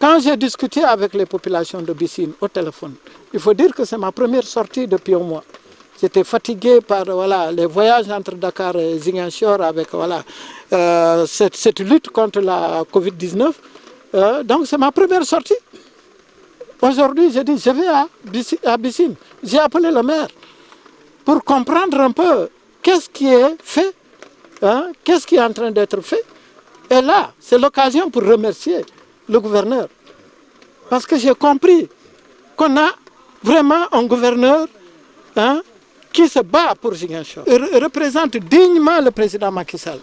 Quand j'ai discuté avec les populations de Bissine au téléphone, il faut dire que c'est ma première sortie depuis un mois. J'étais fatigué par les voyages entre Dakar et Ziguinchor avec cette lutte contre la Covid-19. Donc c'est ma première sortie. Aujourd'hui, j'ai dit, je vais à Bissine. J'ai appelé le maire pour comprendre un peu qu'est-ce qui est fait, qu'est-ce qui est en train d'être fait. Et là, c'est l'occasion pour remercier le gouverneur. Parce que j'ai compris qu'on a vraiment un gouverneur qui se bat pour Ziguinchor. Il représente dignement le président Macky Sall,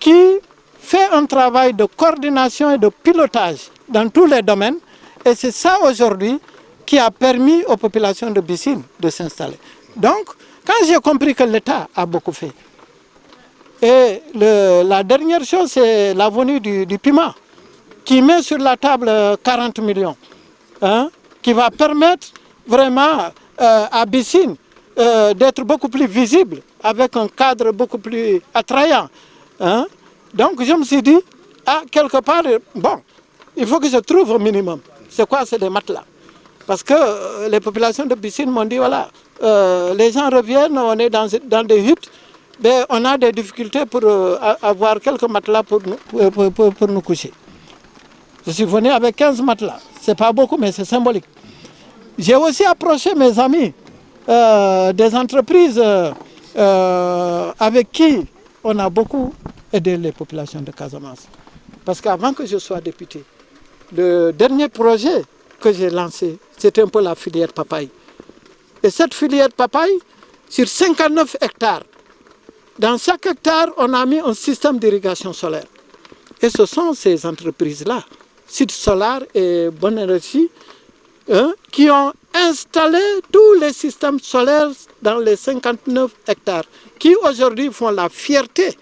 qui fait un travail de coordination et de pilotage dans tous les domaines. Et c'est ça aujourd'hui qui a permis aux populations de Bissine de s'installer. Donc, quand j'ai compris que l'État a beaucoup fait, et la dernière chose, c'est la venue du PIMA, qui met sur la table 40 millions, qui va permettre vraiment à Bissine d'être beaucoup plus visible, avec un cadre beaucoup plus attrayant. Donc je me suis dit, quelque part, bon, il faut que je trouve un minimum. C'est quoi? C'est des matelas. Parce que les populations de Bissine m'ont dit, voilà, les gens reviennent, on est dans des huttes, mais on a des difficultés pour avoir quelques matelas pour nous coucher. Je suis venu avec 15 matelas. Ce n'est pas beaucoup, mais c'est symbolique. J'ai aussi approché mes amis des entreprises avec qui on a beaucoup aidé les populations de Casamance. Parce qu'avant que je sois député, le dernier projet que j'ai lancé, c'était un peu la filière papaye. Et cette filière papaye, sur 59 hectares, dans chaque hectare, on a mis un système d'irrigation solaire. Et ce sont ces entreprises-là, Sud Solar et Bonne Énergie, qui ont installé tous les systèmes solaires dans les 59 hectares, qui aujourd'hui font la fierté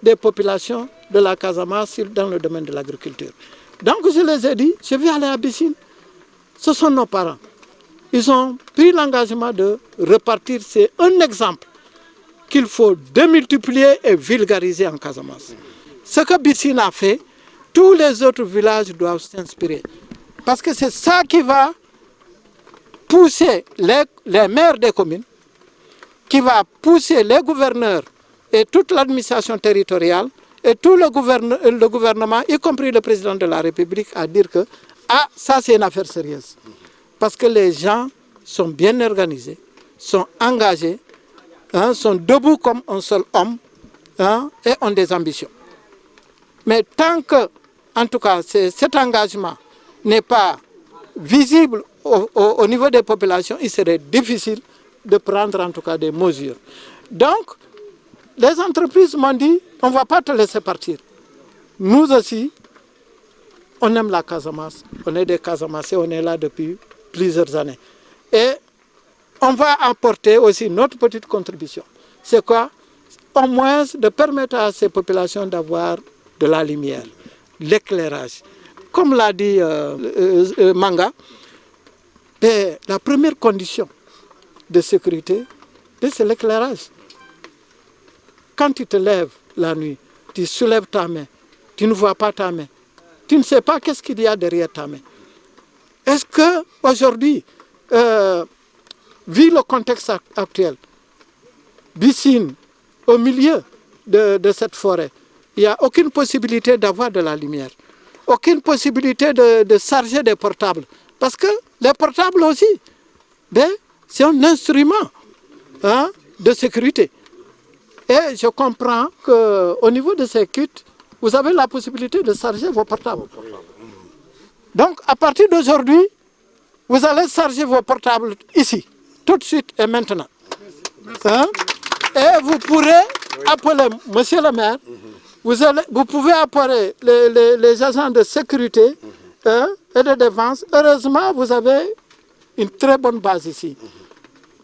des populations de la Casamance dans le domaine de l'agriculture. Donc je les ai dit, je vais aller à Bissine. Ce sont nos parents. Ils ont pris l'engagement de repartir. C'est un exemple qu'il faut démultiplier et vulgariser en Casamance. Ce que Bissine a fait, tous les autres villages doivent s'inspirer. Parce que c'est ça qui va pousser les maires des communes, qui va pousser les gouverneurs et toute l'administration territoriale et tout le gouvernement, y compris le président de la République, à dire que ça c'est une affaire sérieuse. Parce que les gens sont bien organisés, sont engagés, sont debout comme un seul homme et ont des ambitions. Mais tant que, en tout cas, cet engagement n'est pas visible au niveau des populations, il serait difficile de prendre en tout cas des mesures. Donc, les entreprises m'ont dit, on ne va pas te laisser partir. Nous aussi, on aime la Casamance, on est des Casamassais, on est là depuis plusieurs années. Et on va apporter aussi notre petite contribution. C'est quoi? Au moins de permettre à ces populations d'avoir de la lumière, l'éclairage. Comme l'a dit Manga, la première condition de sécurité, c'est l'éclairage. Quand tu te lèves la nuit, tu soulèves ta main, tu ne vois pas ta main, tu ne sais pas qu'est-ce qu'il y a derrière ta main. Est-ce qu'aujourd'hui, vu le contexte actuel, Bissine, au milieu de cette forêt, il n'y a aucune possibilité d'avoir de la lumière, aucune possibilité de charger des portables. Parce que les portables aussi, c'est un instrument de sécurité. Et je comprends qu'au niveau de ces kits, vous avez la possibilité de charger vos portables. Donc, à partir d'aujourd'hui, vous allez charger vos portables ici, tout de suite et maintenant. Et vous pourrez appeler monsieur le maire, vous pouvez appeler les agents de sécurité et de défense. Heureusement, vous avez une très bonne base ici.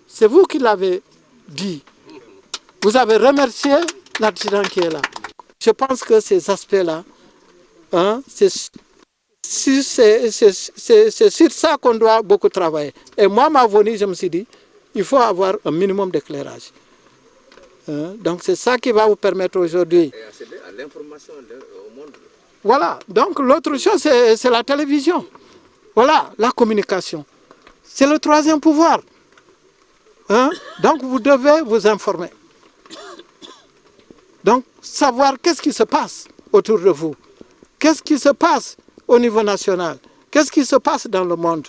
C'est vous qui l'avez dit. Vous avez remercié l'accident qui est là. Je pense que ces aspects-là, c'est sur ça qu'on doit beaucoup travailler. Et moi, ma venue, je me suis dit, il faut avoir un minimum d'éclairage. Donc c'est ça qui va vous permettre aujourd'hui. Et accéder à l'information au monde. Voilà, donc l'autre chose, c'est la télévision. Voilà, la communication. C'est le troisième pouvoir. Hein? Donc vous devez vous informer. Donc savoir qu'est-ce qui se passe autour de vous. Qu'est-ce qui se passe au niveau national? Qu'est-ce qui se passe dans le monde?